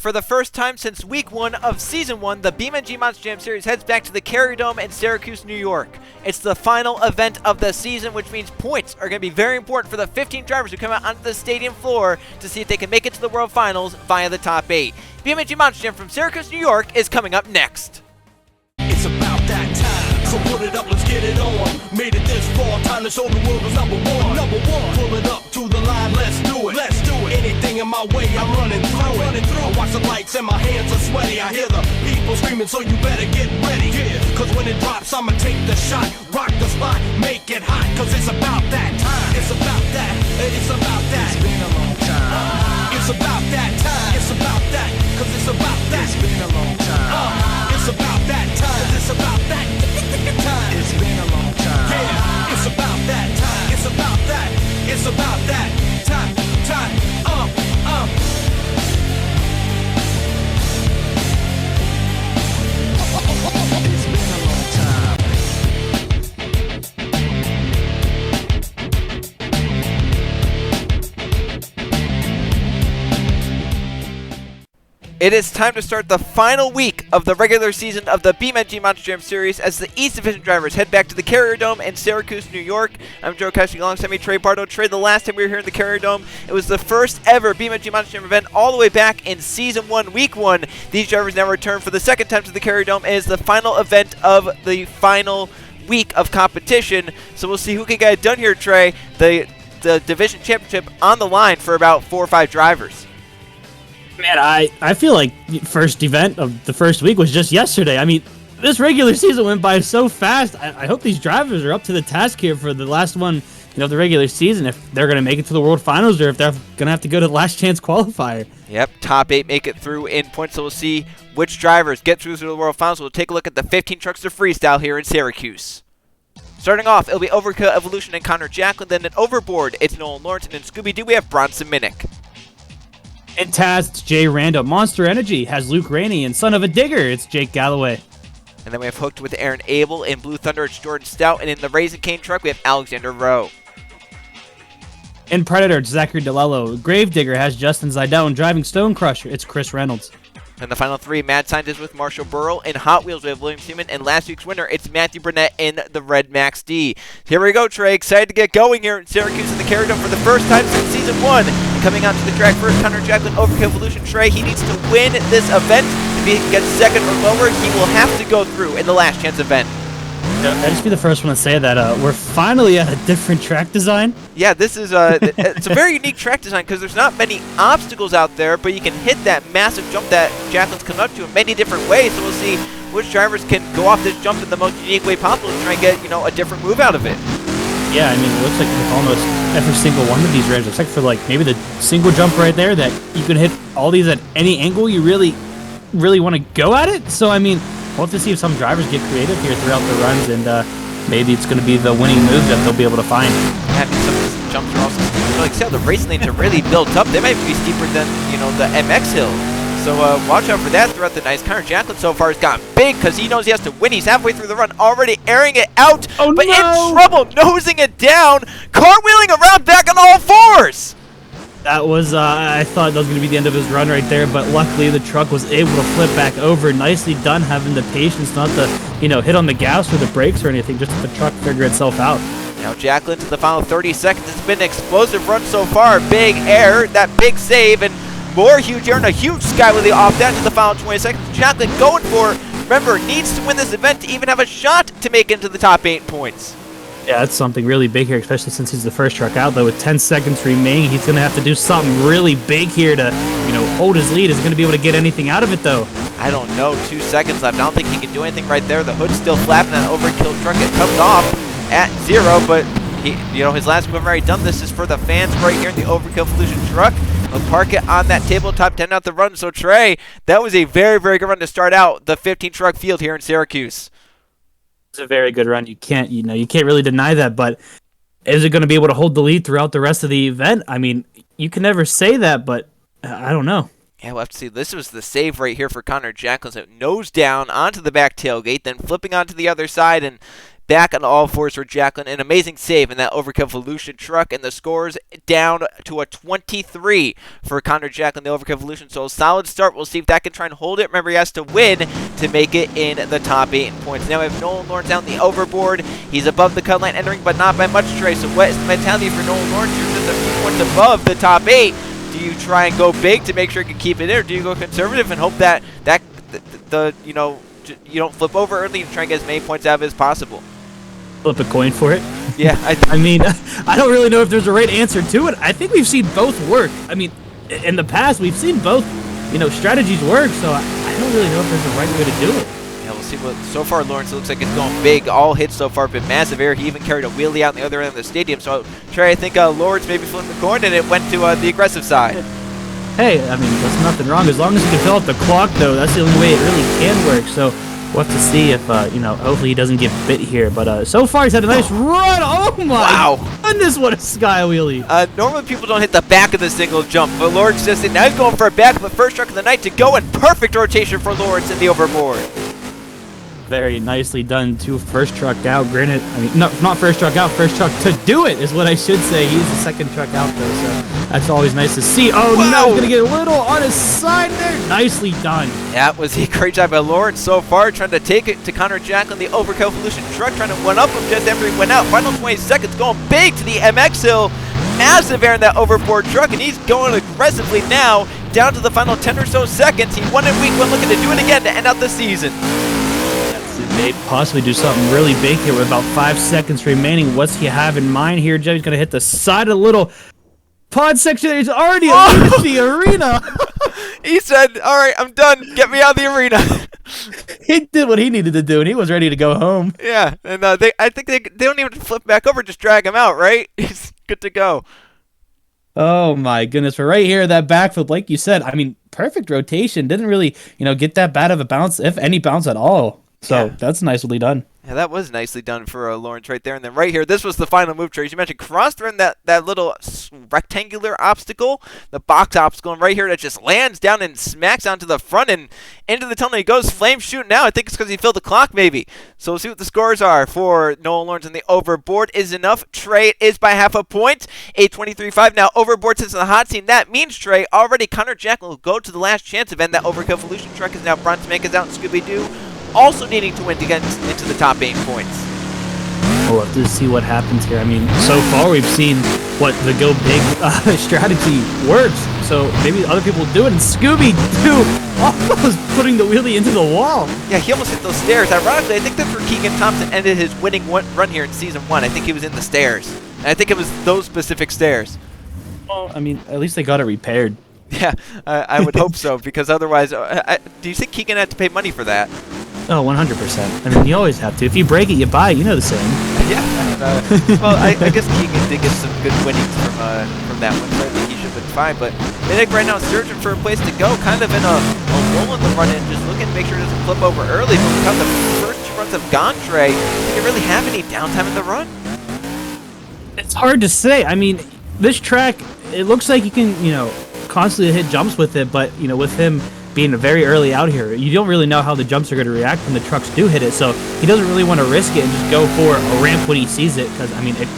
For the first time since week 1 of season 1, the BeamNG Monster Jam series heads back to the Carrier Dome in Syracuse, New York. It's the final event of the season, which means points are going to be very important for the 15 drivers who come out onto the stadium floor to see if they can make it to the World Finals via the top 8. BeamNG Monster Jam from Syracuse, New York is coming up next. It's about that time, so put it up, let's get it on. Made it this far, time to show the world who's number one. Pull it up to the line, let's do it. Anything in my way, I'm running through it. I watch the lights and my hands are sweaty. I hear the people screaming, so you better get ready. Cause when it drops, I'ma take the shot, rock the spot, make it hot. Cause it's about that time. It's about that. It's about that. It's been a long time. It's about that time. It's about that. Cause it's about that. It's been a long time. It's about that time. It's about that time. It's been a long time. Yeah, it's about that time. It's about that. It's about that time. It's been a long time. It is time to start the final week of the regular season of the BeamNG Monster Jam series as the East Division drivers head back to the Carrier Dome in Syracuse, New York. I'm Joe Keshy, alongside me Trey Bardo. Trey, the last time we were here in the Carrier Dome, it was the first ever BeamNG Monster Jam event all the way back in Season 1, Week 1. These drivers now return for the second time to the Carrier Dome. It is the final event of the final week of competition, so we'll see who can get it done here, Trey. The Division Championship on the line for about 4 or 5 drivers. Man, I feel like the first event of the first week was just yesterday. I mean, this regular season went by so fast. I hope these drivers are up to the task here for the last one, of the regular season, if they're going to make it to the World Finals or if they're going to have to go to the last chance qualifier. Yep, top 8 make it through in points, so we'll see which drivers get through to the World Finals. We'll take a look at the 15 trucks to freestyle here in Syracuse. Starting off, it'll be Overkill, Evolution, and Connor Jacklin. Then at Overboard, it's Nolan Lawrence, and in Scooby Doo, we have Bronson Minnick. In Taz, it's Jay Rando. Monster Energy has Luke Rainey, and Son of a Digger, it's Jake Gallagher. And then we have Hooked with Aaron Abel. In Blue Thunder, it's Jordan Stout. And in the Raisin Cane truck, we have Alexander Rowe. In Predator, it's Zachary DeLello. Gravedigger has Justin Zidell, and Driving Stone Crusher, it's Chris Reynolds. And the final 3, Mad Scientist with Marshall Burrell. In Hot Wheels, we have William Seaman. And last week's winner, it's Matthew Burnett in the Red Max D. Here we go, Trey. Excited to get going here in Syracuse in the Carrier Dome for the first time since Season 1. And coming out to the track first, Connor Jacklin, Overkill Evolution. Trey, he needs to win this event. If he gets second or lower, he will have to go through in the last chance event. I'll just be the first one to say that we're finally at a different track design. Yeah, this is it's a very unique track design because there's not many obstacles out there, but you can hit that massive jump that Jacqueline's come up to in many different ways. So we'll see which drivers can go off this jump in the most unique way possible to try and get a different move out of it. Yeah, I mean, it looks like with almost every single one of these ramps, except for like maybe the single jump right there, that you can hit all these at any angle you really want to go at it. So I mean, we'll have to see if some drivers get creative here throughout the runs, and maybe it's going to be the winning move that they'll be able to find. Yeah, I mean, some of these jumps are also steep. Like, see how the race lanes are really built up. They might be steeper than, the MX hill. So watch out for that throughout the night. Connor Jacklin so far has gotten big because he knows he has to win. He's halfway through the run, already airing it out, but no! In trouble, nosing it down, cartwheeling around back on all fours. That was, I thought that was going to be the end of his run right there, but luckily the truck was able to flip back over. Nicely done, having the patience not to, hit on the gas or the brakes or anything, just let the truck figure itself out. Now Jacklin to the final 30 seconds. It's been an explosive run so far. Big air, that big save, and more huge air and a huge skywheelie off that to the final 20 seconds. Jacklin going for it. Remember, needs to win this event to even have a shot to make it into the top 8 points. Yeah, that's something really big here, especially since he's the first truck out, though. With 10 seconds remaining, he's going to have to do something really big here to, hold his lead. Is he going to be able to get anything out of it, though? I don't know. 2 seconds left. I don't think he can do anything right there. The hood's still flapping. That overkill truck. It comes off at 0, but he, his last move already done. This is for the fans right here in the Overkill Evolution truck. He'll park it on that tabletop, 10 out the run. So, Trey, that was a very, very good run to start out the 15 truck field here in Syracuse. It's a very good run. You can't really deny that, but is it going to be able to hold the lead throughout the rest of the event? I mean, you can never say that, but I don't know. Yeah, we'll have to see. This was the save right here for Connor Jacklin. So nose down onto the back tailgate, then flipping onto the other side and back on all fours for Jacqueline. An amazing save in that overkill Evolution truck, and the scores down to a 23 for Connor Jacqueline, the overkill Evolution. So a solid start. We'll see if that can try and hold it. Remember, he has to win to make it in the top 8 in points. Now we have Nolan Lawrence down the overboard. He's above the cut line, entering, but not by much, Trey. So what is the mentality for Nolan Lawrence? You're just a few points above the top 8. Do you try and go big to make sure you can keep it in, or do you go conservative and hope that you don't flip over early and try and get as many points out of it as possible? Flip a coin for it. Yeah, I mean, I don't really know if there's a right answer to it. I think we've seen both work. I mean, in the past, we've seen both, strategies work, so I don't really know if there's a right way to do it. Yeah, we'll see what. So far, Lawrence looks like it's going big. All hits so far have been massive air. He even carried a wheelie out on the other end of the stadium. So, Trey, I think Lawrence maybe flipped the coin and it went to the aggressive side. Hey, I mean, there's nothing wrong. As long as you can fill up the clock, though, that's the only way it really can work. So, we'll have to see if, hopefully he doesn't get bit here. But so far, he's had a nice run. Oh, my goodness, what a sky wheelie. Normally, people don't hit the back of the single jump, but Lawrence just did. Now he's going for a back of the first truck of the night to go, and perfect rotation for Lawrence in the overboard. Very nicely done. First truck out. Granted, I mean, no, not first truck out. First truck to do it is what I should say. He's the second truck out, though, so that's always nice to see. Oh, no, he's going to get a little on his side there. Nicely done. That was a great job by Lawrence so far, trying to take it to Connor Jacqueline, the overkill Evolution truck, trying to one-up him just after he went out. Final 20 seconds, going big to the MX hill. Massive air in that overboard truck, and he's going aggressively now, down to the final 10 or so seconds. He won in week 1, looking to do it again to end out the season. They possibly do something really big here with about 5 seconds remaining. What's he have in mind here? Joey's going to hit the side of the little pod section. He's already leaving the arena. He said, all right, I'm done. Get me out of the arena. He did what he needed to do, and he was ready to go home. Yeah, and I think they don't even flip back over, just drag him out, right? He's good to go. Oh, my goodness. But right here, that backflip, like you said, I mean, perfect rotation. Didn't really, get that bad of a bounce, if any bounce at all. So yeah, that's nicely done. Yeah, that was nicely done for Lawrence right there. And then right here, this was the final move, Trace. You mentioned cross-threading that little rectangular obstacle, the box obstacle, and right here that just lands down and smacks onto the front and into the tunnel. He goes flame shooting now. I think it's because he filled the clock maybe. So we'll see what the scores are for Nolan Lawrence, and the overboard is enough. Trey, it is by half a point, 8:23.5. Now overboard sits in the hot seat. That means, Trey, already Connor Jacqueline will go to the last chance event. That overkill Evolution truck is now Bronson Manka's out in Scooby Doo, also needing to win to get into the top 8 points. We'll have to see what happens here. I mean, so far we've seen what the go big strategy works. So maybe other people will do it. And Scooby Doo almost putting the wheelie into the wall. Yeah, he almost hit those stairs. Ironically, I think that's where Keegan Thompson ended his winning run here in Season 1. I think he was in the stairs. And I think it was those specific stairs. Well, I mean, at least they got it repaired. Yeah, I would hope so, because otherwise, do you think Keegan had to pay money for that? Oh, 100%. I mean, you always have to. If you break it, you buy it. You know the saying. Yeah. Well, I guess Keegan did get some good winnings from that one, so I think he should have been fine. But I think right now searching for a place to go, kind of in a lull in the run and just looking to make sure it doesn't flip over early. But because the first 2 runs have gone, Trey, did you really have any downtime in the run? It's hard to say. I mean, this track, it looks like you can, constantly hit jumps with it, but, with him being very early out here, you don't really know how the jumps are going to react when the trucks do hit it, so he doesn't really want to risk it and just go for a ramp when he sees it, because, I mean, it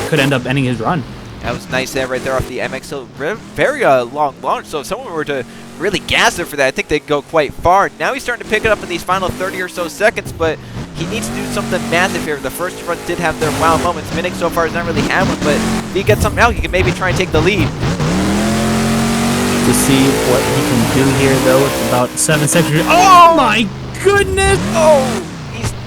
could end up ending his run. That was nice there right there off the MX hill. Very long launch, so if someone were to really gas it for that, I think they'd go quite far. Now he's starting to pick it up in these final 30 or so seconds, but he needs to do something massive here. The first 2 runs did have their wow moments. Minnick so far has not really had one, but if he gets something out, he can maybe try and take the lead. To see what he can do here, though. It's about 7 seconds. Oh my goodness! Oh,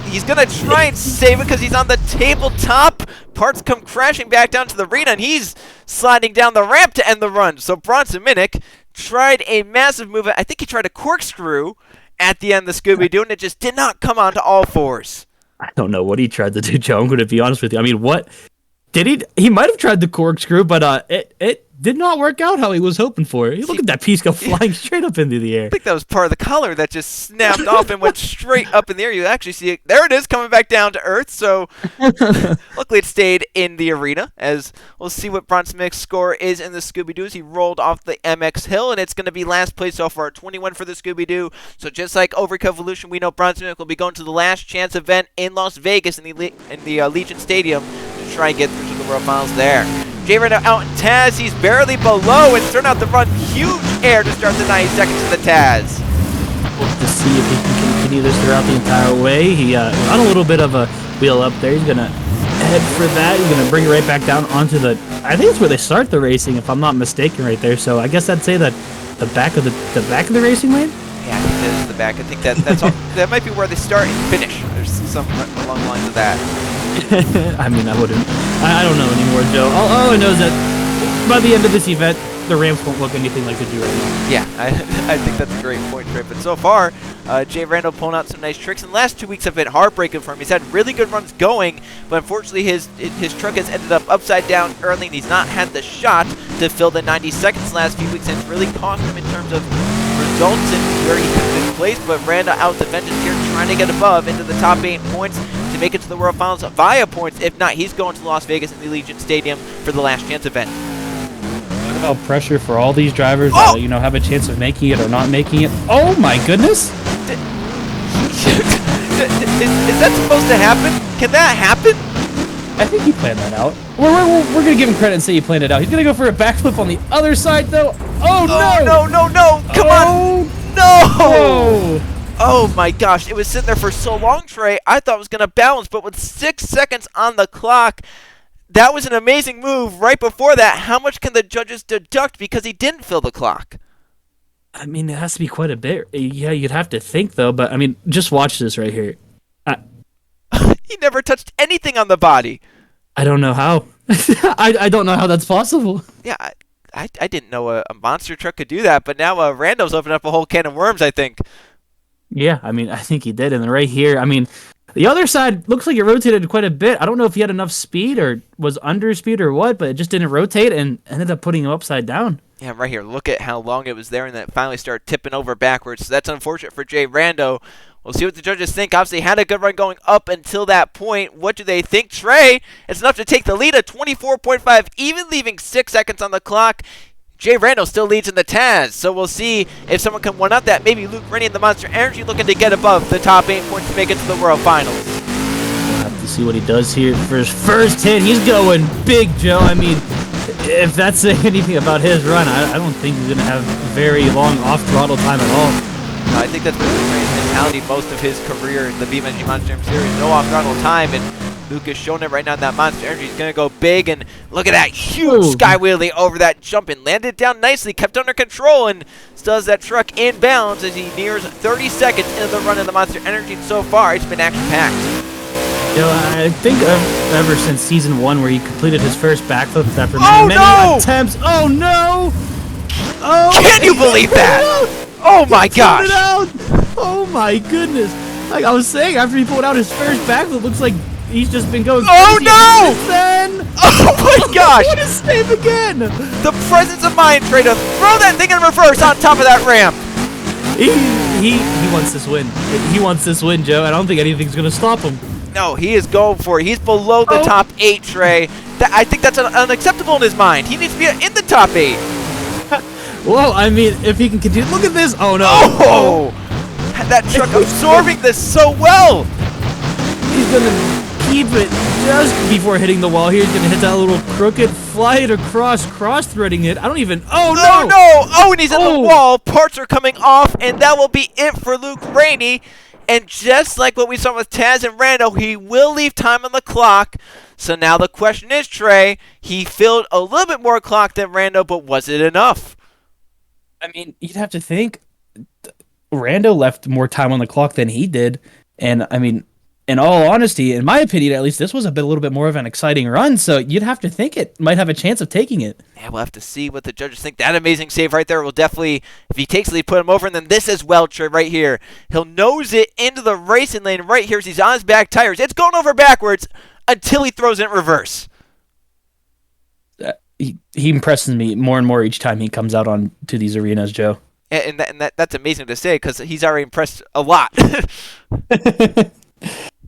he's gonna try and save it because he's on the tabletop. Parts come crashing back down to the arena, and he's sliding down the ramp to end the run. So Bronson Minnick tried a massive move. I think he tried a corkscrew at the end of the Scooby Doo, and it just did not come onto all fours. I don't know what he tried to do, Joe. I'm going to be honest with you. I mean, what did he? He might have tried the corkscrew, but it did not work out how he was hoping for. Look at that piece go flying straight up into the air. I think that was part of the color that just snapped off and went straight up in the air. You actually see it. There it is, coming back down to earth. So luckily it stayed in the arena, as we'll see what Bronson Mick's score is in the Scooby Doos. He rolled off the MX Hill, and it's going to be last place so far, 21 for the Scooby Doo. So just like Overkill Evolution, we know Bronson Mick will be going to the last chance event in Las Vegas in the Legion Stadium to try and get through to the World Finals there. Jay Rando out in Taz. He's barely below and starting out the run. Huge air to start the 90 seconds of the Taz. We'll to see if he can continue this throughout the entire way. He got a little bit of a wheel up there. He's going to head for that. He's going to bring it right back down onto the... I think it's where they start the racing, if I'm not mistaken, right there. So I guess I'd say that the back of the racing lane? Yeah, I think that is the back. I think that's all, that might be where they start and finish. There's something along the lines of that. I mean, I don't know anymore, Joe. All I know is that by the end of this event, the ramps won't look anything like they do right now. Yeah, I think that's a great point, Trey. But so far, Jay Randall pulling out some nice tricks. And the last 2 weeks have been heartbreaking for him. He's had really good runs going, but unfortunately his truck has ended up upside down early, and he's not had the shot to fill the 90 seconds the last few weeks, and it's really cost him in terms of results and where he could have been placed. But Randall out the vengeance here, trying to get above into the top 8 points to make it to the World Finals via points. If not, he's going to Las Vegas in the Legion Stadium for the last chance event. About pressure for all these drivers, have a chance of making it or not making it. Oh my goodness! Is that supposed to happen? Can that happen? I think he planned that out. We're gonna give him credit and say he planned it out. He's gonna go for a backflip on the other side though. Oh no! No! Come on! No! Oh. Oh my gosh, it was sitting there for so long, Trey. I thought it was gonna balance, but with 6 seconds on the clock, that was an amazing move. Right before that, how much can the judges deduct because he didn't fill the clock? I mean, it has to be quite a bit. Yeah, you'd have to think, though. But, I mean, just watch this right here. He never touched anything on the body. I don't know how. I don't know how that's possible. Yeah, I didn't know a monster truck could do that. But now Rando's opened up a whole can of worms, I think. Yeah, I mean, I think he did. And then right here, I mean... The other side looks like it rotated quite a bit. I don't know if he had enough speed or was under speed or what, but it just didn't rotate and ended up putting him upside down. Yeah, right here. Look at how long it was there and then it finally started tipping over backwards. So that's unfortunate for Jay Rando. We'll see what the judges think. Obviously, had a good run going up until that point. What do they think? Trey, it's enough to take the lead at 24.5, even leaving 6 seconds on the clock. Jay Randall still leads in the Taz, so we'll see if someone can one-up that. Maybe Luke Rennie and the Monster Energy looking to get above the top 8 points to make it to the World Finals. We'll have to see what he does here for his first hit. He's going big, Joe. I mean, if that's saying anything about his run, I don't think he's going to have very long off-throttle time at all. I think that's been his mentality most of his career in the BeamNG Monster Jam Series. No off-throttle time, and Luke is showing it right now in that Monster Energy. He's going to go big, and look at that huge sky wheelie over that jump and landed down nicely, kept under control, and still has that truck in bounds as he nears 30 seconds into the run of the Monster Energy. And so far, it's been action-packed. You know, I think ever since Season 1 where he completed his first backflip after many attempts. Oh, no! Oh, can you believe that? Oh, my gosh! Oh, my goodness. Like I was saying, after he pulled out his first backflip, looks like he's just been going oh crazy no! Then. Oh my gosh! What is save again? The presence of mind, Trey, to throw that thing in reverse on top of that ramp. He wants this win. He wants this win, Joe. I don't think anything's gonna stop him. No, he is going for it. He's below the top 8, Trey. I think that's unacceptable in his mind. He needs to be in the top 8. Well, I mean, if he can continue, look at this. Oh no! Oh! That truck absorbing this so well. He's gonna keep it just before hitting the wall here. He's going to hit that little crooked, fly it across, cross-threading it. I don't even... Oh, no! Oh, and he's in the wall. Parts are coming off, and that will be it for Luke Rainey. And just like what we saw with Taz and Rando, he will leave time on the clock. So now the question is, Trey, he filled a little bit more clock than Rando, but was it enough? I mean, you'd have to think Rando left more time on the clock than he did. And, I mean... In all honesty, in my opinion, at least, this was a little bit more of an exciting run, so you'd have to think it might have a chance of taking it. Yeah, we'll have to see what the judges think. That amazing save right there will definitely, if he takes the lead, put him over, and then this as well, Trey, right here. He'll nose it into the racing lane right here as he's on his back tires. It's going over backwards until he throws it in reverse. he impresses me more and more each time he comes out on to these arenas, Joe. And that's amazing to say because he's already impressed a lot.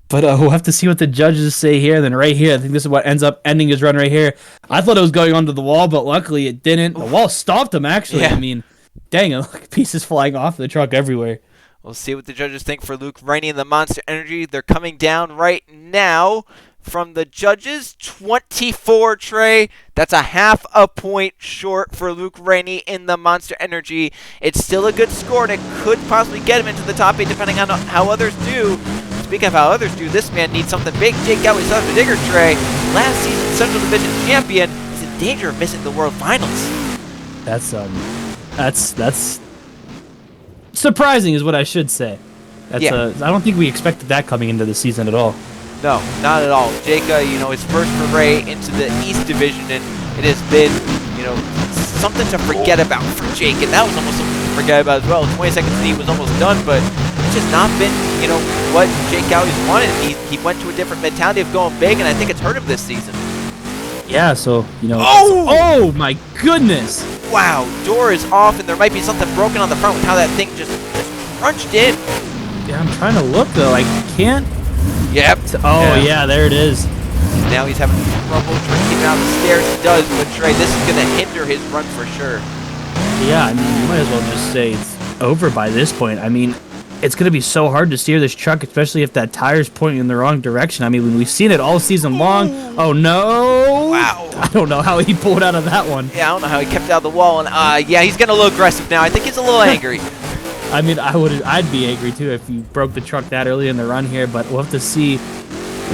But we'll have to see what the judges say here. And then right here, I think this is what ends up ending his run right here. I thought it was going onto the wall, but luckily it didn't. The wall stopped him, actually. Yeah. I mean, dang it, look, pieces flying off the truck everywhere. We'll see what the judges think for Luke Rennie and the Monster Energy. They're coming down right now from the judges. 24, Trey. That's a half a point short for Luke Rennie in the Monster Energy. It's still a good score, and it could possibly get him into the top 8 depending on how others do. Speaking of how others do, this man needs something big. Jake Gallagher, son of a digger, Trey, last season's Central Division champion, is in danger of missing the World Finals. That's surprising, is what I should say. I don't think we expected that coming into the season at all. No, not at all. Jake, his first foray into the East Division, and it has been, something to forget about for Jake, and that was almost something to forget about as well. 20 seconds lead was almost done, but it's just not been, what Jake Gallagher's wanted. He went to a different mentality of going big, and I think it's hurt him this season. Yeah, so, Oh! Oh, my goodness! Wow, door is off, and there might be something broken on the front with how that thing just crunched in. Yeah, I'm trying to look, though. I can't. Yep. Oh, yeah, there it is. Now he's having trouble trying to keep it out the stairs. He does, but Trey, this is going to hinder his run for sure. Yeah, I mean, you might as well just say it's over by this point. I mean, it's going to be so hard to steer this truck, especially if that tire's pointing in the wrong direction. I mean, we've seen it all season long. Oh, no. Wow. I don't know how he pulled out of that one. Yeah, I don't know how he kept it out of the wall. And, yeah, he's getting a little aggressive now. I think he's a little angry. I mean, I'd be angry, too, if you broke the truck that early in the run here. But we'll have to see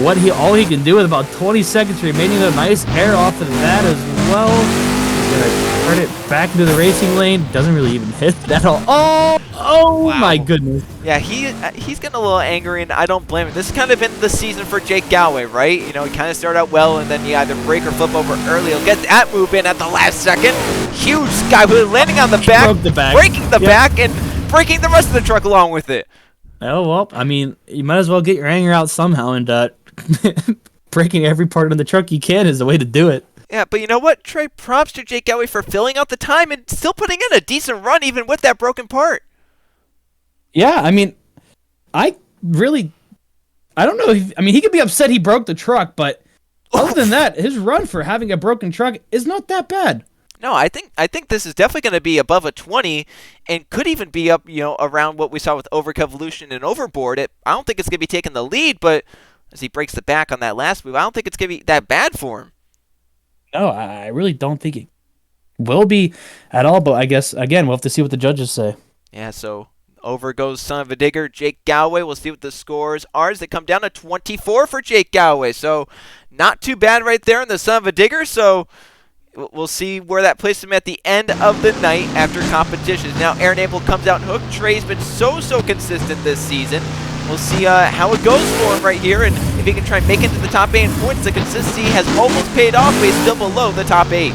what all he can do with about 20 seconds remaining. A nice air off of that as well. He's going to turn it back into the racing lane. Doesn't really even hit that all. Oh wow. My goodness. Yeah, he's getting a little angry, and I don't blame him. This has kind of been the season for Jake Gallagher, right? He kind of started out well, and then you either break or flip over early. He'll get that move in at the last second. Huge skyhook landing on the back, broke the back. Breaking the back, and breaking the rest of the truck along with it. Oh, well, I mean, you might as well get your anger out somehow, and breaking every part of the truck you can is the way to do it. Yeah, but you know what, Trey? Props to Jake Gallagher for filling out the time and still putting in a decent run even with that broken part. Yeah, I mean, I don't know. He could be upset he broke the truck, but other than that, his run for having a broken truck is not that bad. No, I think this is definitely going to be above a 20 and could even be up, around what we saw with Overevolution and Overboard. I don't think it's going to be taking the lead, but as he breaks the back on that last move, I don't think it's going to be that bad for him. No, I really don't think it will be at all, but I guess, again, we'll have to see what the judges say. Yeah, so over goes son of a digger, Jake Gallagher. We'll see what the scores are as they come down to 24 for Jake Gallagher. So not too bad right there in the son of a digger, so we'll see where that places him at the end of the night after competitions. Now, Aaron Abel comes out and hook. Trey's been so consistent this season. We'll see how it goes for him right here, and if he can try and make it to the top 8 in points. The consistency has almost paid off, but he's still below the top 8.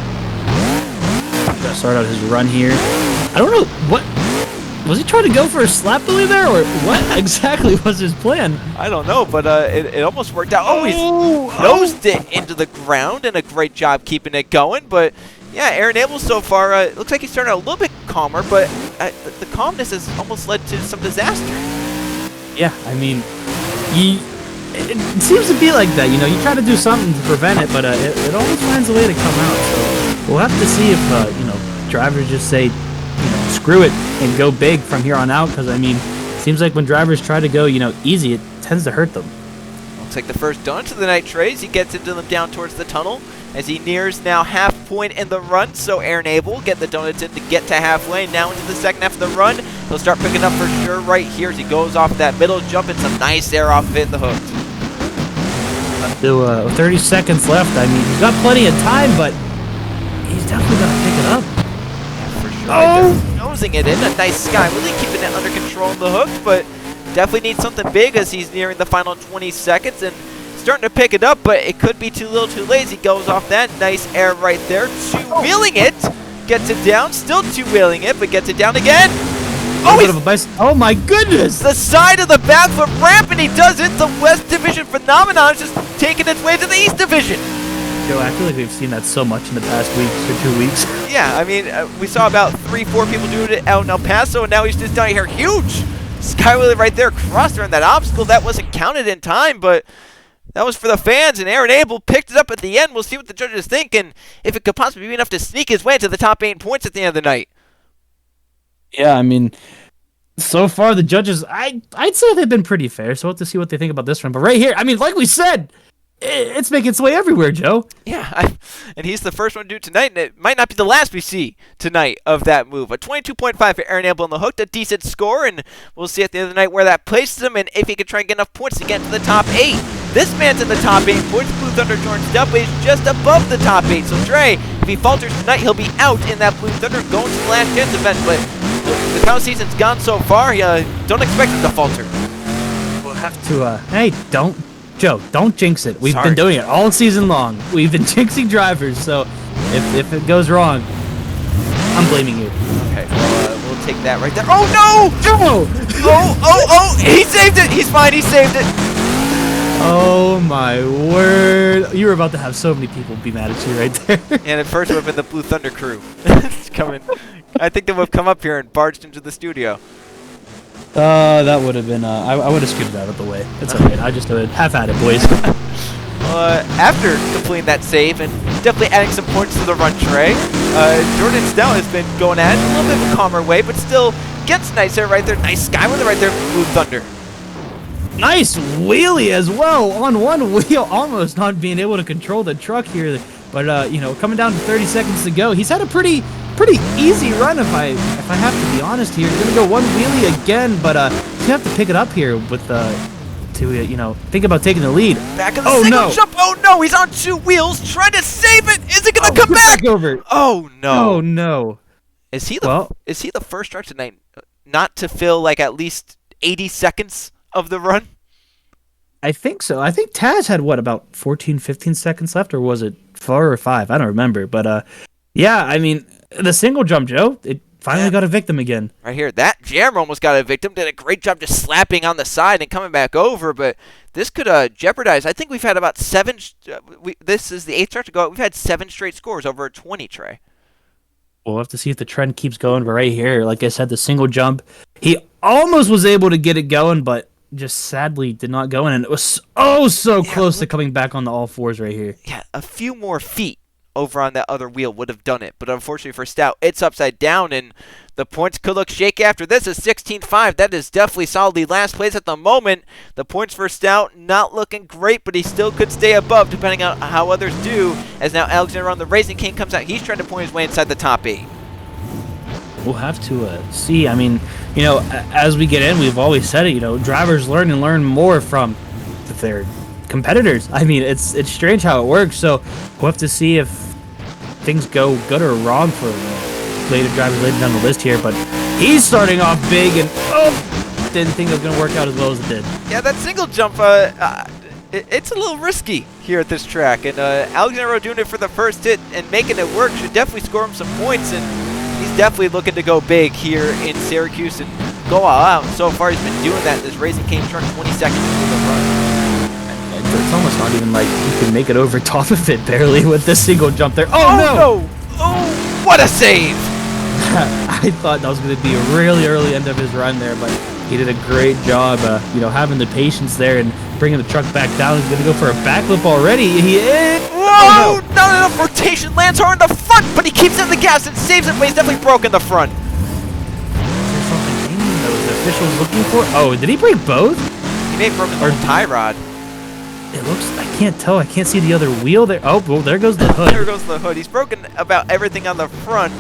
Gonna start out his run here. I don't know, what was he trying to go for a slap bully there, or what exactly was his plan? I don't know, but it almost worked out. Oh, he's nosed it into the ground, and a great job keeping it going. But yeah, Aaron Abel so far looks like he's starting out a little bit calmer, but the calmness has almost led to some disaster. Yeah, I mean, it seems to be like that. You try to do something to prevent it, but it always finds a way to come out. So we'll have to see if drivers just say, screw it and go big from here on out. Because it seems like when drivers try to go, easy, it tends to hurt them. Looks like the first donut of the night, Trays. He gets into them down towards the tunnel as he nears now half point in the run. So Aaron Abel get the donuts in to get to halfway. Now into the second half of the run, he'll start picking up for sure right here as he goes off that middle jump and some nice air off of it in the hook. Still 30 seconds left. He's got plenty of time, but he's definitely gonna pick it up. Yeah, for sure. Oh! Nosing it in. A nice sky. Really keeping it under control in the hook, but definitely needs something big as he's nearing the final 20 seconds and starting to pick it up, but it could be too little too late. He goes off that. Nice air right there. Two-wheeling it. Gets it down. Still two-wheeling it, but gets it down again. Oh my goodness! The side of the backflip ramp, and he does it. The West Division phenomenon is just taking its way to the East Division. Joe, I feel like we've seen that so much in the past weeks or 2 weeks. Yeah, I mean, we saw about 3-4 people doing it out in El Paso, and now he's just down here. Huge skywheeler right there, crossed around that obstacle. That wasn't counted in time, but that was for the fans, and Aaron Abel picked it up at the end. We'll see what the judges think, and if it could possibly be enough to sneak his way into the top 8 points at the end of the night. Yeah, I mean, so far the judges, I'd say they've been pretty fair, so we'll have to see what they think about this one. But right here, I mean, like we said, it's making its way everywhere, Joe. Yeah, and he's the first one to do it tonight, and it might not be the last we see tonight of that move. A 22.5 for Aaron Abel on the hook, a decent score, and we'll see at the end of the night where that places him and if he can try and get enough points to get to the top 8. This man's in the top 8 points. Blue Thunder Jordan Stubbs is just above the top 8. So Dre, if he falters tonight, he'll be out in that Blue Thunder going to the last chance event. But with how the season's gone so far, don't expect him to falter. We'll have to, hey, Joe, don't jinx it. We've Sorry. been doing it all season long. We've been jinxing drivers, so if it goes wrong, I'm blaming you. Okay, we'll take that right there. Oh, no! Joe! Oh, he saved it! He's fine, he saved it! Oh, my word. You were about to have so many people be mad at you right there. And at first it would have been the Blue Thunder crew. It's coming. I think they would have come up here and barged into the studio. That would have been, I would have scooted out of the way. It's alright, I just have at it, boys. After completing that save and definitely adding some points to the run tray, Jordan Snell has been going at it in a little bit of a calmer way, but still gets nice there right there. Nice skywheeler right there from Blue Thunder. Nice wheelie as well on one wheel, almost not being able to control the truck here. But coming down to 30 seconds to go, he's had a pretty easy run if I have to be honest here. He's gonna go one wheelie again, but he's gonna have to pick it up here with to think about taking the lead. Back of the single jump. Oh no, he's on 2 wheels trying to save it. Is it gonna come back? Over. Oh no. Oh no. Is he the first driver tonight not to fill like at least 80 seconds of the run? I think so. I think Taz had about 14, 15 seconds left, or was it 4 or 5? I don't remember. But yeah, I mean, the single jump, Joe, it finally got a victim again. Right here, that jammer almost got a victim. Did a great job just slapping on the side and coming back over, but this could jeopardize. I think we've had about 7. This is the 8th start to go. We've had 7 straight scores over a 20 tray. We'll have to see if the trend keeps going. But right here, like I said, the single jump, he almost was able to get it going, but just sadly did not go in, and it was so close to coming back on the all fours right here. Yeah, a few more feet over on that other wheel would have done it, but unfortunately for Stout, it's upside down, and the points could look shaky after this. Is 16-5. That is definitely solidly last place at the moment. The points for Stout not looking great, but he still could stay above depending on how others do, as now Alexander on the Racing King comes out. He's trying to point his way inside the top 8. We'll have to see. I mean, as we get in, we've always said it, drivers learn and learn more from their competitors. I mean, it's strange how it works, so we'll have to see if things go good or wrong for later drivers later down the list here, but he's starting off big and didn't think it was going to work out as well as it did. Yeah, that single jump, it's a little risky here at this track, and Alexander doing it for the first hit and making it work should definitely score him some points, and he's definitely looking to go big here in Syracuse and go all out. And so far, he's been doing that. This Racing King truck 20 seconds into the run. It's almost not even like you can make it over top of it barely with this single jump there. Oh no! Oh, what a save! I thought that was going to be a really early end of his run there, but he did a great job, having the patience there and bringing the truck back down. He's going to go for a backflip already. He is. Whoa! Not enough rotation. Lands hard in the front, but he keeps in the gas and saves it, but he's definitely broken the front. Is there something that was the officials looking for? Oh, did he break both? He may have broken the tie rod. It looks, I can't tell. I can't see the other wheel there. Oh, well, there goes the hood. There goes the hood. He's broken about everything on the front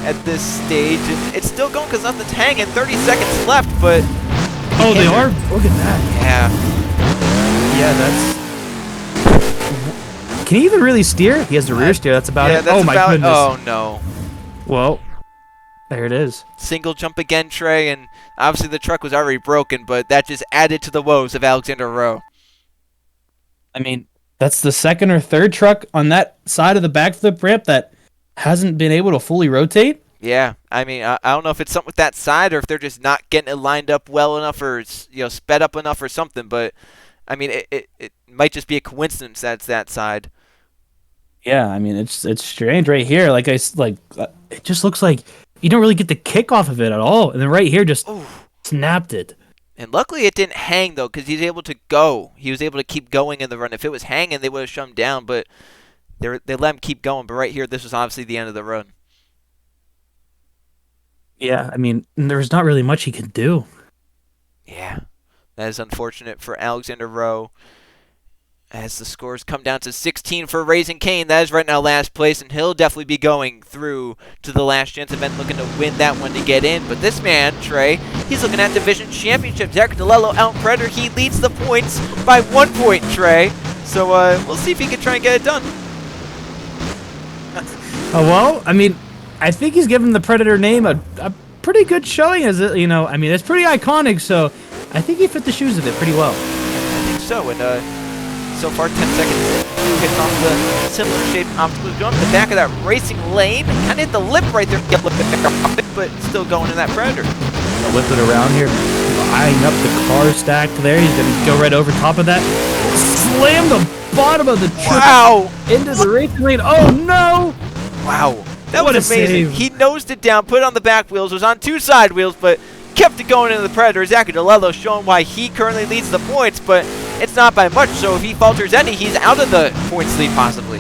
at this stage, and it's still going because nothing's hanging. 30 seconds left, but... Oh, they are? Look at that. Yeah. Yeah, that's... Can he even really steer? He has the rear steer. That's about it. That's my goodness. Oh, no. Well, there it is. Single jump again, Trey, and obviously the truck was already broken, but that just added to the woes of Alexander Rowe. I mean, that's the second or third truck on that side of the backflip ramp that hasn't been able to fully rotate. Yeah, I mean, I don't know if it's something with that side or if they're just not getting it lined up well enough or sped up enough or something. But I mean, it might just be a coincidence that it's that side. Yeah, I mean it's strange right here. It just looks like you don't really get the kick off of it at all, and then right here just Ooh. snapped it. And luckily it didn't hang, though, because he's able to go. He was able to keep going in the run. If it was hanging, they would have shut him down, but they let him keep going. But right here, this was obviously the end of the run. Yeah, I mean there's not really much he could do. Yeah, that is unfortunate for Alexander Rowe. As the scores come down to 16 for Raising Cane, that is right now last place, and he'll definitely be going through to the last chance event, looking to win that one to get in. But this man, Trey, he's looking at division championship. Derek DeLello out Predator. He leads the points by 1 point, Trey. So we'll see if he can try and get it done. Well, I mean, I think he's given the Predator name a pretty good showing, as it, you know. I mean, it's pretty iconic, so I think he fit the shoes of it pretty well. I think so, and so far 10 seconds in, hitting off the similar shaped obstacle, going to the back of that racing lane, kind of hit the lip right there, but still going in that Predator. Whip it around here, eyeing up the car stacked there. He's gonna go right over top of that, slam the bottom of the truck into the racing lane. Oh no! Wow, that What was a amazing. save. He nosed it down, put it on the back wheels, was on 2 side wheels, but kept it going into the Predator. Zachary DeLello showing why he currently leads the points, but it's not by much, so if he falters any, he's out of the points lead possibly.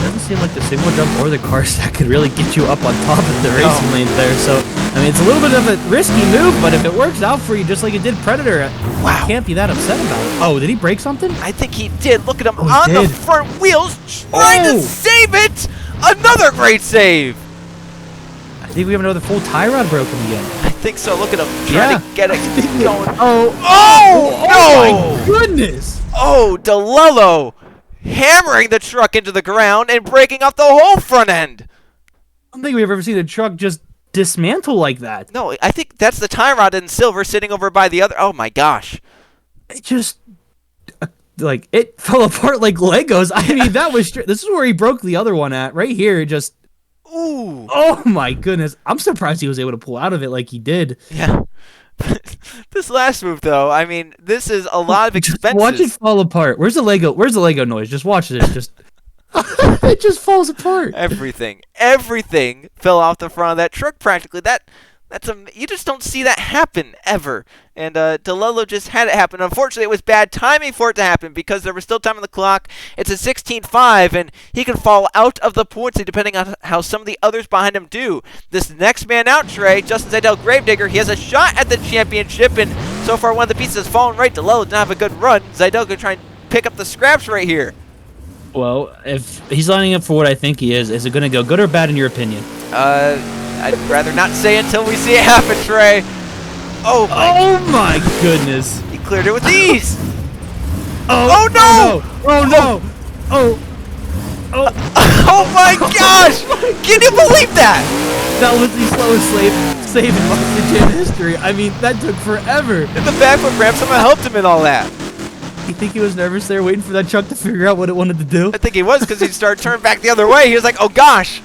Doesn't seem like the single jump or the car stack could really get you up on top of the racing lanes there. So, I mean, it's a little bit of a risky move, but if it works out for you just like it did Predator, Wow. you can't be that upset about it. Oh, did he break something? I think he did. Look at him Oh, he on the did. front wheels, trying to Oh. save it. Another great save. I think we have another full tie rod broken again. I think so. Look at him trying to get it going. Oh, Oh, no! my goodness! Oh, DeLello hammering the truck into the ground and breaking up the whole front end. I don't think we've ever seen a truck just dismantle like that. No, I think that's the tie rod in silver sitting over by the other. Oh, my gosh. It just, like, it fell apart like Legos. I mean, that was, this is where he broke the other one at. Right here, just, Ooh. oh my goodness. I'm surprised he was able to pull out of it like he did. Yeah. This last move, though, I mean, this is a lot of Just expenses. watch it fall apart. Where's the Lego noise? Just watch this. Just it just falls apart. Everything fell off the front of that truck practically. You just don't see that happen ever. And DeLello just had it happen. Unfortunately, it was bad timing for it to happen because there was still time on the clock. It's a 16-5, and he can fall out of the points lead depending on how some of the others behind him do. This next man out, Trey, Justin Zidell Gravedigger, he has a shot at the championship, and so far one of the pieces has fallen right. DeLello didn't have a good run. Zidell could try and pick up the scraps right here. Well, if he's lining up for what I think he is it going to go good or bad in your opinion? I'd rather not say until we see it happen, Trey. Oh my goodness. He cleared it with ease. Oh no! Oh no! Oh. Oh my gosh! Can you believe that? That was the slowest save in Monster Jam history. I mean, that took forever. In the backflip ramp, someone helped him in all that. You think he was nervous there waiting for that truck to figure out what it wanted to do? I think he was because he started turning back the other way. He was like, oh gosh.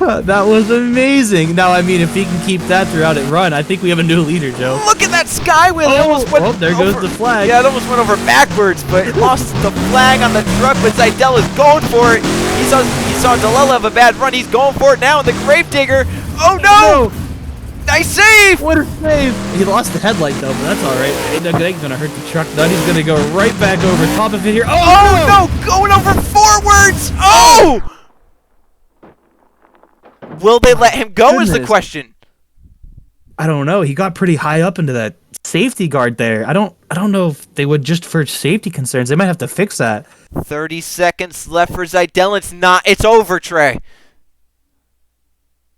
That was amazing. Now, I mean, if he can keep that throughout it run, I think we have a new leader, Joe. Look at that sky wheel. It almost went there goes over. the flag. Yeah, it almost went over backwards, but it lost the flag on the truck, but Zidell is going for it. He saw DeLello have a bad run. He's going for it now, and the Gravedigger. Oh no! Nice save! What a save! He lost the headlight, though, but that's all right. Ain't gonna hurt the truck. Then he's gonna go right back over top of it here. Oh no! Going over forwards! Oh! Will they let him go is the question. I don't know. He got pretty high up into that safety guard there. I don't know if they would just for safety concerns. They might have to fix that. 30 seconds left for Zidell. It's over, Trey.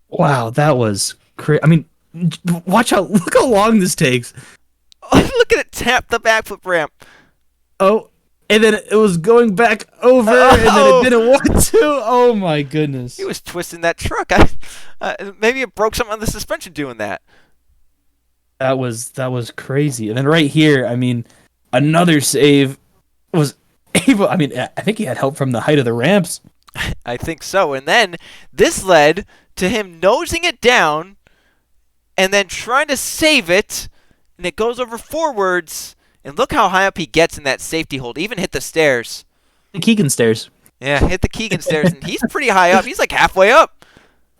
Wow, that was crazy. I mean, look how long this takes. Look at it tap the backflip ramp. Oh, and then it was going back over, and then it didn't want to. Oh my goodness. He was twisting that truck. Maybe it broke something on the suspension doing that. That was crazy. And then right here, I mean, another save was able. I mean, I think he had help from the height of the ramps. I think so. And then this led to him nosing it down and then trying to save it, and it goes over forwards. And look how high up he gets in that safety hold. Even hit the stairs. The Keegan stairs. Yeah, hit the Keegan stairs, and he's pretty high up. He's like halfway up.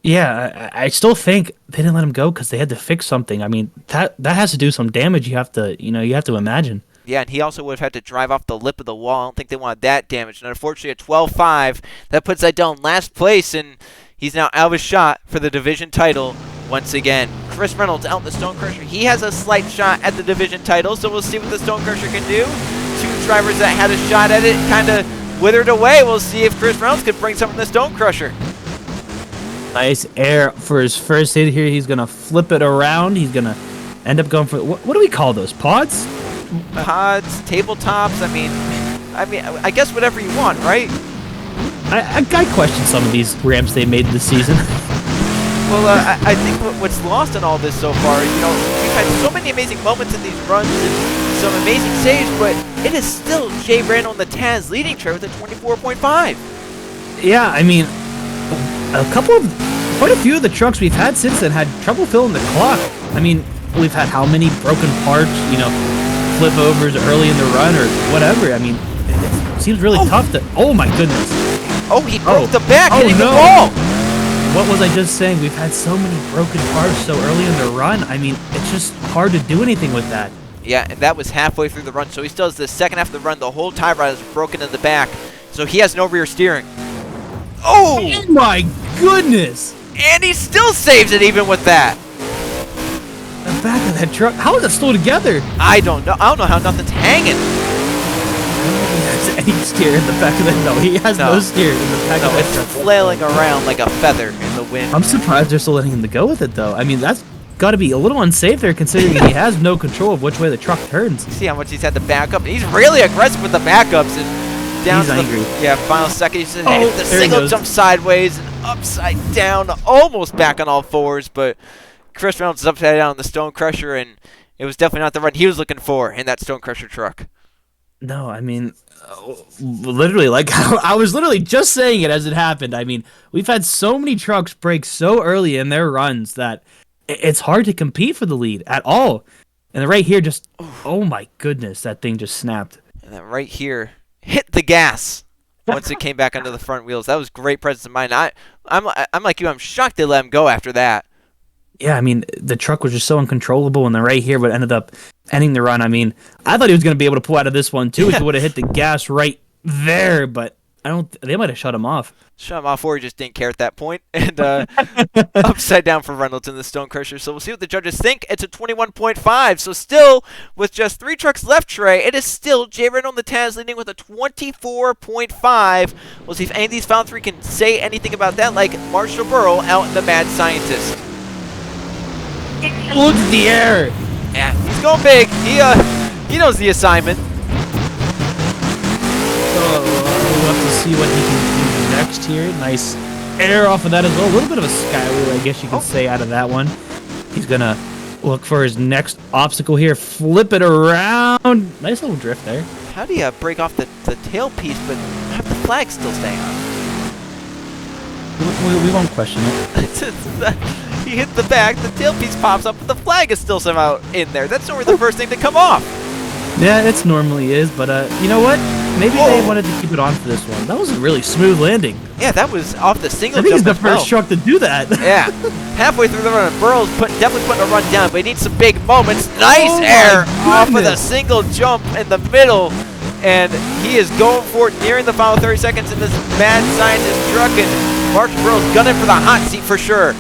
Yeah, I still think they didn't let him go because they had to fix something. I mean, that has to do some damage. You have to imagine. Yeah, and he also would have had to drive off the lip of the wall. I don't think they wanted that damage. And unfortunately, at 12-5, that puts Idell in last place, and he's now out of his shot for the division title once again. Chris Reynolds out in the Stone Crusher. He has a slight shot at the division title, so we'll see what the Stone Crusher can do. Two drivers that had a shot at it kind of withered away. We'll see if Chris Reynolds can bring something to the Stone Crusher. Nice air for his first hit here. He's going to flip it around. He's going to end up going for, what do we call those, pods? Pods, tabletops, I guess whatever you want, right? I question some of these ramps they made this season. Well, I think what's lost in all this so far, we've had so many amazing moments in these runs and some amazing saves, but it is still Jay Randall and the Taz leading Trey with a 24.5. Yeah, I mean, quite a few of the trucks we've had since then had trouble filling the clock. I mean, we've had how many broken parts, flip overs early in the run or whatever. I mean, it seems really tough to. Oh my goodness! Oh, he broke the back, hitting the wall. What was I just saying? We've had so many broken parts so early in the run. I mean, it's just hard to do anything with that. Yeah, and that was halfway through the run, so he still has the second half of the run. The whole tie rod is broken in the back, so he has no rear steering. Oh my goodness! And he still saves it even with that. The back of that truck. How is it still together? I don't know. I don't know how nothing's hanging. I don't think he has any steer in the back of that. No, he has no steer in the back of that truck. It's flailing around like a feather in the wind. I'm surprised they're still letting him to go with it, though. I mean, that's got to be a little unsafe there, considering he has no control of which way the truck turns. See how much he's had to back up. He's really aggressive with the backups. And down he's to angry. The final second, he's hit the single jump sideways and upside down, almost back on all fours, but Chris Reynolds is upside down on the Stone Crusher, and it was definitely not the run he was looking for in that Stone Crusher truck. No, I mean, literally, like, I was literally just saying it as it happened. I mean, we've had so many trucks break so early in their runs that it's hard to compete for the lead at all. And right here, just, oh my goodness, that thing just snapped. And then right here, hit the gas once it came back under the front wheels. That was great presence of mind. I'm like you, I'm shocked they let him go after that. Yeah, I mean, the truck was just so uncontrollable, and then right here, but ended up ending the run. I mean, I thought he was going to be able to pull out of this one, too, if he would have hit the gas right there, but they might have shut him off. Shut him off, or he just didn't care at that point. And upside down for Reynolds in the Stone Crusher. So we'll see what the judges think. It's a 21.5. So still, with just 3 trucks left, Trey, it is still Jay Reynolds and the Taz leading with a 24.5. We'll see if any of these final 3 can say anything about that, like Marshall Burrow out in the Mad Scientist. Look at the air. Yeah, he's going big. He knows the assignment. We'll have to see what he can do next here. Nice air off of that as well. A little bit of a skywheel, I guess you could say, out of that one. He's going to look for his next obstacle here. Flip it around. Nice little drift there. How do you break off the tailpiece but have the flag still staying on? We won't question it. He hit the back, the tailpiece pops up, but the flag is still somehow in there. That's normally the first thing to come off. Yeah, it normally is, but you know what? Maybe they wanted to keep it on for this one. That was a really smooth landing. Yeah, that was off the single jump. I think jump he's the first truck to do that. Yeah. Halfway through the run, Burrow's definitely putting a run down, but he needs some big moments. Nice air off of the single jump in the middle. And he is going for it, nearing the final 30 seconds in this Mad Scientist truck. And Mark Burrow's gunning for the hot seat for sure.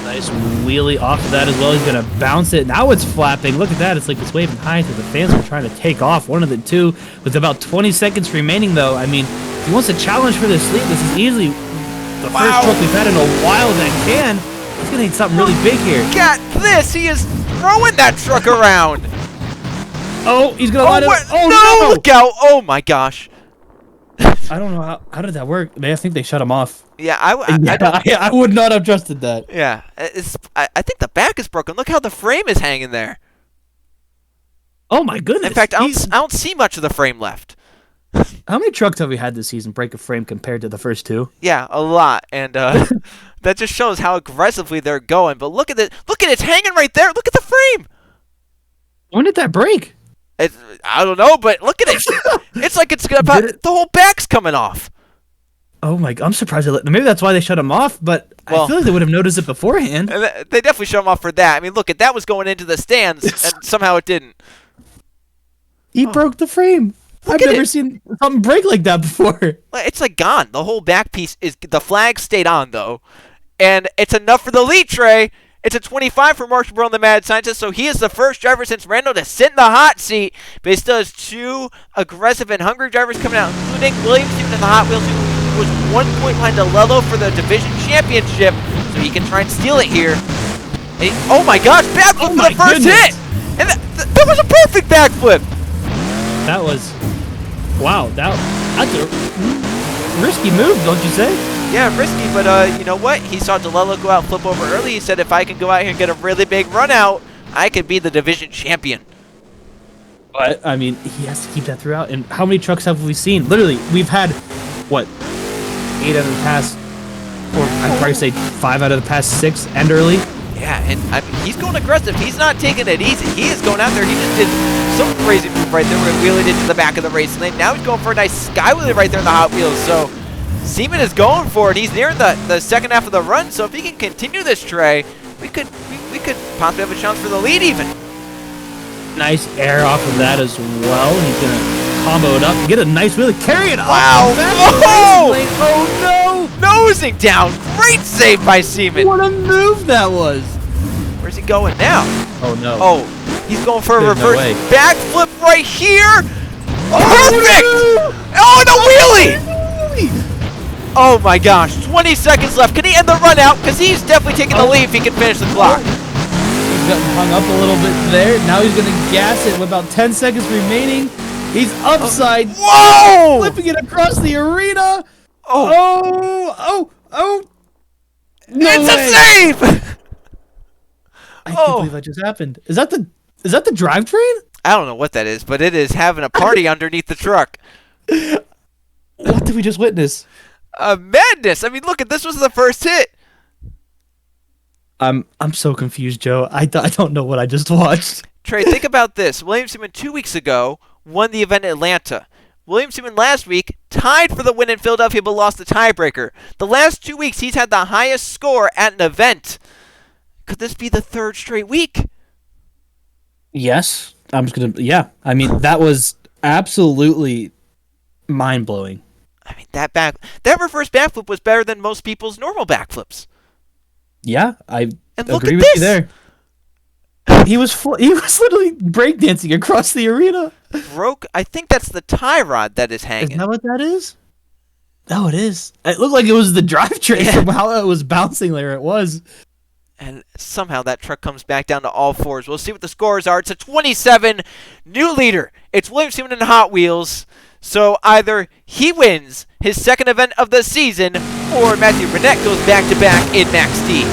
Nice wheelie off of that as well. He's going to bounce it. Now it's flapping. Look at that. It's like it's waving high to the fans are trying to take off. One of the two with about 20 seconds remaining, though. I mean, if he wants a challenge for this lead, this is easily the first truck we've had in a while that can. He's going to need something really big here. Got this. He is throwing that truck around. Oh, he's going to line up. Oh, no. Look out. Oh, my gosh. I don't know how did that work. I think they shut him off. Yeah, I would not have trusted that. Yeah, I think the back is broken. Look how the frame is hanging there. Oh my goodness! In fact, I don't see much of the frame left. How many trucks have we had this season break a frame compared to the first 2? Yeah, a lot, and that just shows how aggressively they're going. But look at it! Look at it! It's hanging right there. Look at the frame. When did that break? I don't know, but look at it. It's like it's gonna the whole back's coming off. Oh my! I'm surprised. Maybe that's why they shut him off. But Well, I feel like they would have noticed it beforehand. and they definitely shut him off for that. I mean, look, that was going into the stands, and somehow it didn't. He broke the frame. I've at never it. seen something break like that before. It's like gone. The whole back piece is the flag stayed on though, and it's enough for the lead, Trey. It's a 25 for Marshall Burrow, the Mad Scientist, so he is the first driver since Randall to sit in the hot seat. But he still has two aggressive and hungry drivers coming out, including Williams even in the Hot Wheels, who was 1 point behind DeLello for the division championship, so he can try and steal it here. And oh my gosh, backflip for the first hit! And that was a perfect backflip! That was, wow. That's a risky move, don't you say? Yeah, risky, but you know what? He saw DeLello go out and flip over early. He said, if I can go out here and get a really big run out, I could be the division champion. But, I mean, he has to keep that throughout. And how many trucks have we seen? Literally, we've had, what, 8 out of the past, or I'd probably say 5 out of the past 6 end early. Yeah, and I mean, he's going aggressive. He's not taking it easy. He is going out there. He just did some crazy move right there where he wheeled into the back of the racing lane. Now he's going for a nice sky wheelie right there in the Hot Wheels. So Seaman is going for it. He's nearing the second half of the run. So if he can continue this, Trey, we could possibly have a chance for the lead even. Nice air off of that as well. He's going to combo it up and get a nice wheelie. Carry it Wow. off. Oh no! Nosing down. Great save by Seaman. What a move that was. Where's he going now? Oh, no. Oh, he's going for a There's no reverse way. backflip right here. Perfect! Oh, and a wheelie! Oh my gosh, 20 seconds left. Can he end the run out? Because he's definitely taking the lead if he can finish the clock. He's gotten hung up a little bit there. Now he's going to gas it with about 10 seconds remaining. He's upside. Whoa! Flipping it across the arena. Oh, No it's way. a save! I can't believe that just happened. Is that the drivetrain? I don't know what that is, but it is having a party underneath the truck. What did we just witness? Madness. I mean, look at this was the first hit. I'm so confused, Joe. I don't know what I just watched. Trey, think about this. William Seaman 2 weeks ago won the event in Atlanta. William Seaman last week tied for the win in Philadelphia but lost the tiebreaker. The last 2 weeks he's had the highest score at an event. Could this be the third straight week? Yes. I'm just going to, yeah. I mean, that was absolutely mind-blowing. I mean, that reverse backflip was better than most people's normal backflips. Yeah, I And look agree at with this. you there. He was literally breakdancing across the arena. I think that's the tie rod that is Is hanging. that what that is? Oh, it is. It looked like it was the drivetrain from how it was bouncing there. It was. And somehow that truck comes back down to all fours. We'll see what the scores are. It's a 27. New leader. It's William Seaman in Hot Wheels. So either he wins his second event of the season, or Matthew Burnett goes back-to-back in Max D.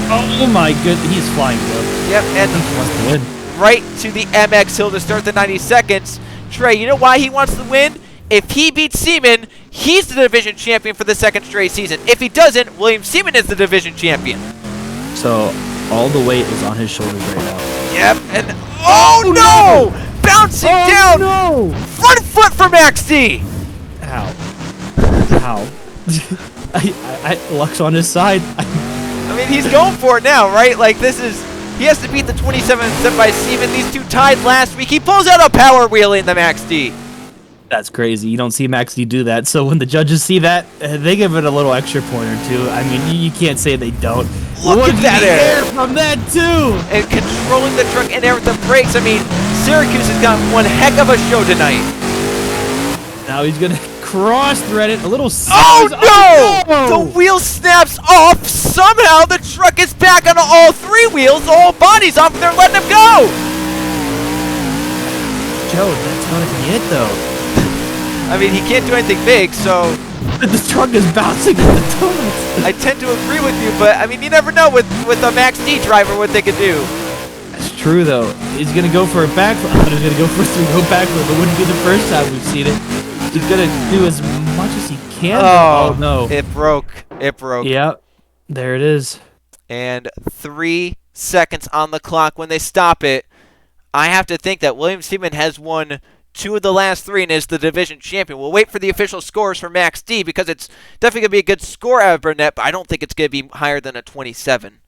Oh my goodness, he's flying though. Yep, and He wants to win. right to the MX Hill to start the 90 seconds. Trey, you know why he wants to win? If he beats Seaman, he's the division champion for the second straight season. If he doesn't, William Seaman is the division champion. So all the weight is on his shoulders right now. Yep, and oh no! Bouncing down! No! Front flip for Max D! Ow. Luck's on his side. I mean, he's going for it now, right? Like, he has to beat the 27 set by Seaman. These two tied last week. He pulls out a power wheelie in the Max D. That's crazy. You don't see Max D do that. So when the judges see that, they give it a little extra point or two. I mean, you can't say they don't. Look at that air from that too. And controlling the truck in air with the brakes. I mean, Syracuse has got one heck of a show tonight. Now he's gonna cross-thread it. A little. Oh no! no! The wheel snaps off. Somehow the truck is back on all three wheels. The whole body's off, and they're letting him go. Joe, that's gonna be it though. I mean, he can't do anything big, so The truck is bouncing in the donuts. I tend to agree with you. But I mean, you never know with a Max D driver what they could do. That's true though. He's gonna go for a backflip. He's gonna go for a three-go backflip. It wouldn't be the first time we've seen it. He's gonna do as much as he can. Oh no! It broke. It broke. Yep. There it is. And 3 seconds on the clock when they stop it. I have to think that William Seaman has won 2 of the last 3 and is the division champion. We'll wait for the official scores for Max D because it's definitely going to be a good score out of Burnett, but I don't think it's going to be higher than a 27.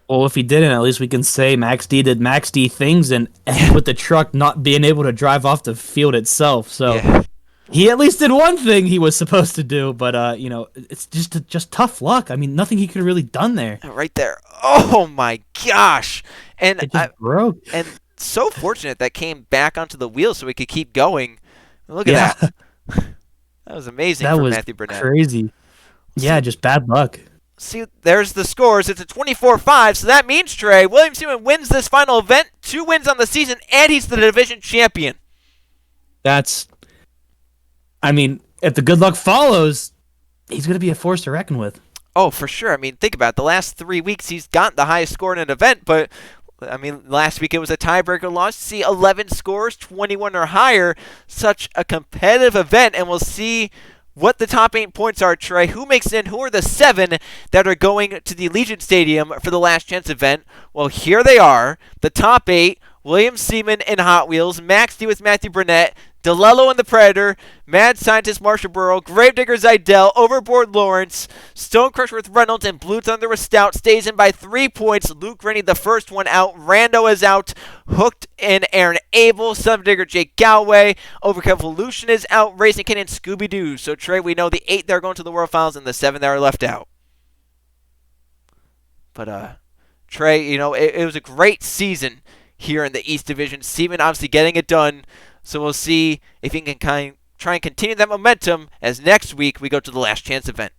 Well, if he didn't, at least we can say Max D did Max D things and with the truck not being able to drive off the field itself. So Yeah. he at least did one thing he was supposed to do, but it's just tough luck. I mean, nothing he could have really done there. Right there. Oh my gosh. And It just broke. and so fortunate that came back onto the wheel so we could keep going. Look at that. That was amazing That for was Matthew Burnett. crazy. Yeah, just bad luck. See, there's the scores. It's a 24-5, so that means, Trey, William Seaman wins this final event, 2 wins on the season, and he's the division champion. I mean, if the good luck follows, he's going to be a force to reckon with. Oh, for sure. I mean, think about it. The last 3 weeks, he's gotten the highest score in an event, but, I mean, last week it was a tiebreaker loss. See, 11 scores, 21 or higher. Such a competitive event, and we'll see what the top 8 points are, Trey. Who makes it in? Who are the 7 that are going to the Allegiant Stadium for the Last Chance event? Well, here they are. The top 8, William Seaman in Hot Wheels, Max D with Matthew Burnett, DeLello and the Predator, Mad Scientist Marsha Burrow, Gravedigger Zidell, Overboard Lawrence, Stone Crusher with Reynolds, and Blue Thunder with Stout stays in by 3 points. Luke Rennie, the first one out. Rando is out. Hooked in Aaron Abel. Son of Digger Jake Galway. Overkill Evolution is out. Racing Kid and Scooby Doo. So, Trey, we know the 8 that are going to the World Finals and the 7 that are left out. But, Trey, it was a great season here in the East Division. Seaman obviously getting it done. So we'll see if he can try and continue that momentum as next week we go to the Last Chance event.